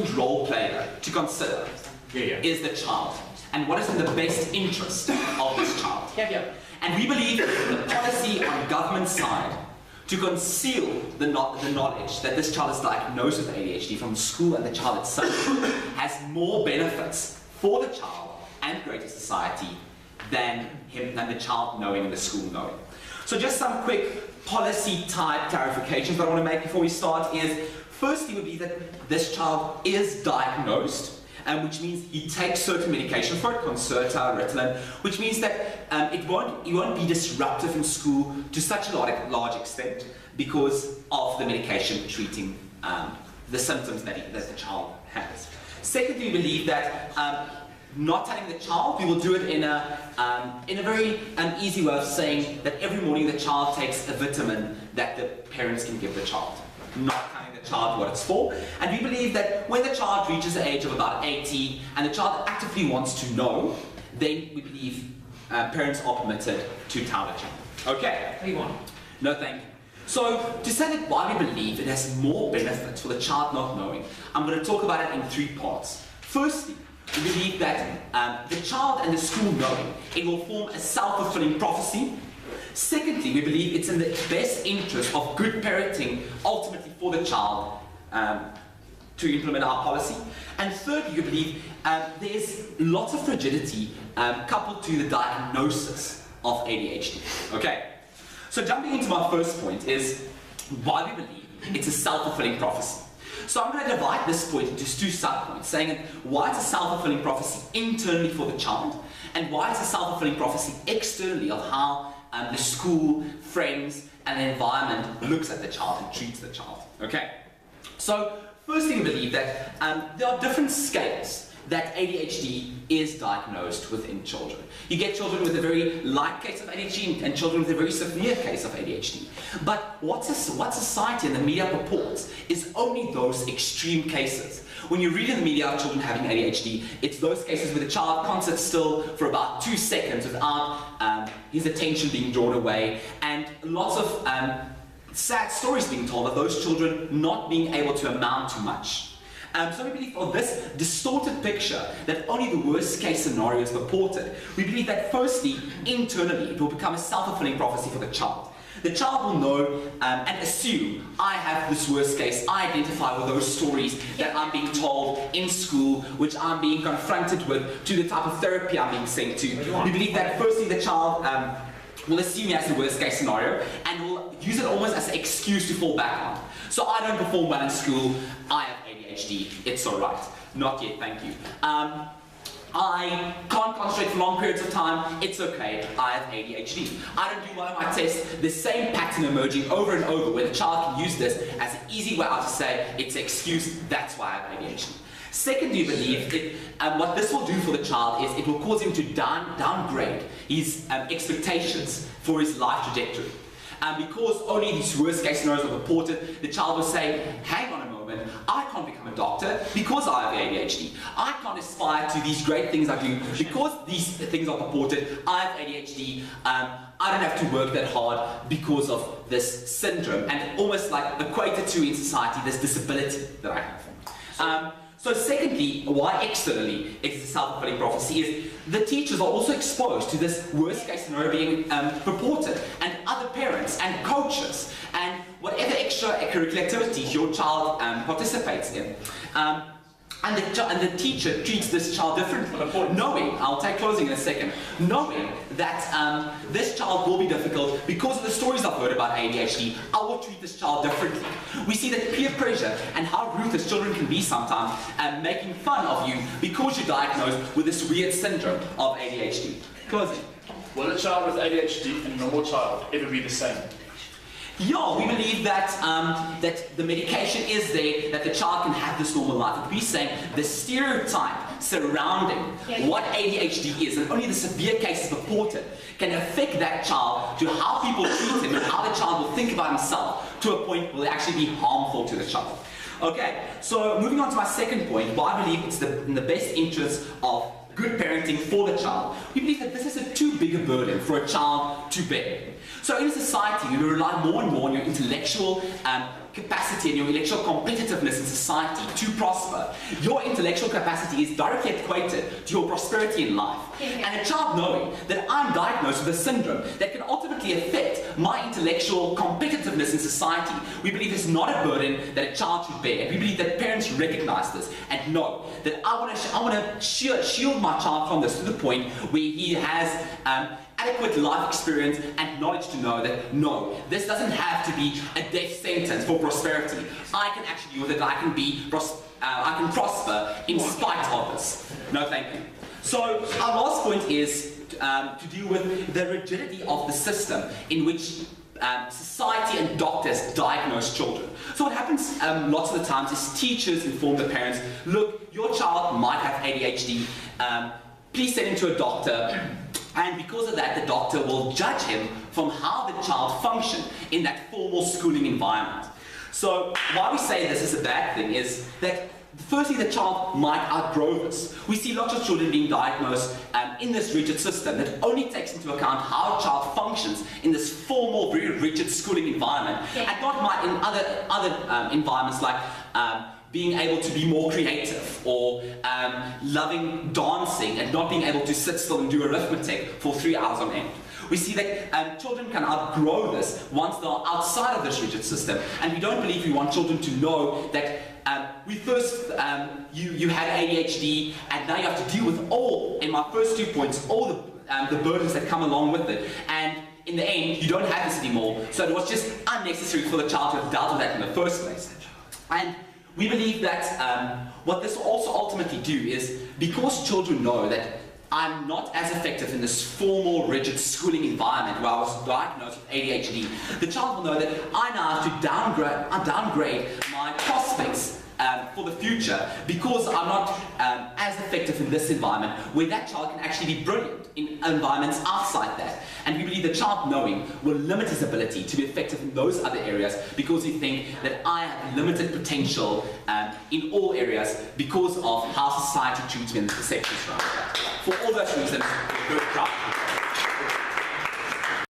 good role player to consider is the child, and what is in the best interest of this child. And we believe the policy on government side to conceal the knowledge that this child is diagnosed with ADHD from the school and the child itself has more benefits for the child and greater society than the child knowing and the school knowing. So just some quick policy type clarifications that I want to make before we start is, firstly would be that this child is diagnosed, which means he takes certain medication for it, Concerta, Ritalin, which means that it won't be disruptive in school to such a large extent because of the medication treating the symptoms that the child has. Secondly, we believe that not telling the child, we will do it in a very easy way of saying that every morning the child takes a vitamin that the parents can give the child. Not telling the child what it's for. And we believe that when the child reaches the age of about 18 and the child actively wants to know, then we believe parents are permitted to tell the child. Okay? What do you want? No, thank you. So, to say that why we believe it has more benefits for the child not knowing, I'm going to talk about it in 3 parts. Firstly, we believe that the child and the school knowing, it will form a self-fulfilling prophecy. Secondly, we believe it's in the best interest of good parenting, ultimately for the child, to implement our policy. And thirdly, we believe there's lots of fragility coupled to the diagnosis of ADHD. Okay, so jumping into my first point is why we believe it's a self-fulfilling prophecy. So I'm going to divide this point into 2 subpoints, saying why it's a self-fulfilling prophecy internally for the child, and why it's a self-fulfilling prophecy externally of how the school, friends, and the environment looks at the child and treats the child. Okay? So, firstly, we believe that there are different scales that ADHD is diagnosed within children. You get children with a very light case of ADHD and children with a very severe case of ADHD. But what society and the media purports is only those extreme cases. When you read in the media of children having ADHD, it's those cases where the child can't sit still for about 2 seconds without his attention being drawn away, and lots of sad stories being told of those children not being able to amount to much. So we believe for this distorted picture that only the worst case scenario is purported, we believe that firstly, internally, it will become a self-fulfilling prophecy for the child. The child will know and assume, I have this worst case, I identify with those stories that I'm being told in school, which I'm being confronted with, to the type of therapy I'm being sent to. We believe that firstly the child will assume he has the worst case scenario and will use it almost as an excuse to fall back on. So I don't perform well in school, I have ADHD, it's alright. Not yet, thank you. I can't concentrate for long periods of time, it's okay, I have ADHD. I don't do well on my tests, the same pattern emerging over and over where the child can use this as an easy way out to say, it's an excuse, that's why I have ADHD. Secondly, we believe what this will do for the child is it will cause him to downgrade his expectations for his life trajectory. Because only these worst case scenarios are reported, the child will say, hang on a moment, I can't become a doctor because I have ADHD. I can't aspire to these great things I do because these things are purported. I have ADHD. I don't have to work that hard because of this syndrome, and almost like equated to in society this disability that I have. So secondly, why externally it is a self-fulfilling prophecy is the teachers are also exposed to this worst case scenario being purported, and other parents and coaches and whatever extracurricular activities your child participates in. And the teacher treats this child differently, knowing, I'll take closing in a second, knowing that this child will be difficult because of the stories I've heard about ADHD, I will treat this child differently. We see that peer pressure and how ruthless children can be sometimes, making fun of you because you're diagnosed with this weird syndrome of ADHD. Closing. Will a child with ADHD and a normal child ever be the same? Yeah, we believe that that the medication is there, that the child can have this normal life. But we're saying the stereotype surrounding what ADHD is, and only the severe cases reported, can affect that child to how people treat him and how the child will think about himself to a point where it will actually be harmful to the child. Okay, so moving on to my second point, why I believe it's in the best interest of good parenting for the child. We believe that this is a too big a burden for a child to bear. So in society, we rely more and more on your intellectual capacity and your intellectual competitiveness in society to prosper, your intellectual capacity is directly equated to your prosperity in life. And a child knowing that I'm diagnosed with a syndrome that can ultimately affect my intellectual competitiveness in society, we believe is not a burden that a child should bear. We believe that parents recognize this and know that I want to shield my child from this to the point where he has adequate life experience and knowledge to know that no, this doesn't have to be a death sentence for prosperity. I can actually deal with it. I can prosper in spite of this. No, thank you. So our last point is to deal with the rigidity of the system in which society and doctors diagnose children. So what happens lots of the times is teachers inform the parents, look, your child might have ADHD, please send him to a doctor, and because of that the doctor will judge him from how the child functions in that formal schooling environment. So why we say this is a bad thing is that firstly, the child might outgrow this. We see lots of children being diagnosed in this rigid system that only takes into account how a child functions in this formal, very rigid schooling environment, and not in other environments like being able to be more creative, or loving dancing and not being able to sit still and do arithmetic for 3 hours on end. We see that children can outgrow this once they're outside of this rigid system, and we don't believe we want children to know that you had ADHD and now you have to deal with all, in my first 2 points, all the burdens that come along with it, and in the end you don't have this anymore, so it was just unnecessary for the child to have dealt with that in the first place. And we believe that what this will also ultimately do is, because children know that I'm not as effective in this formal, rigid schooling environment where I was diagnosed with ADHD, the child will know that I now have to downgrade my prospects for the future because I'm not as effective in this environment, where that child can actually be brilliant in environments outside that. And we believe the child knowing will limit his ability to be effective in those other areas because we think that I have limited potential in all areas because of how society treats me and the perceptions around that. For all those reasons, we're very proud.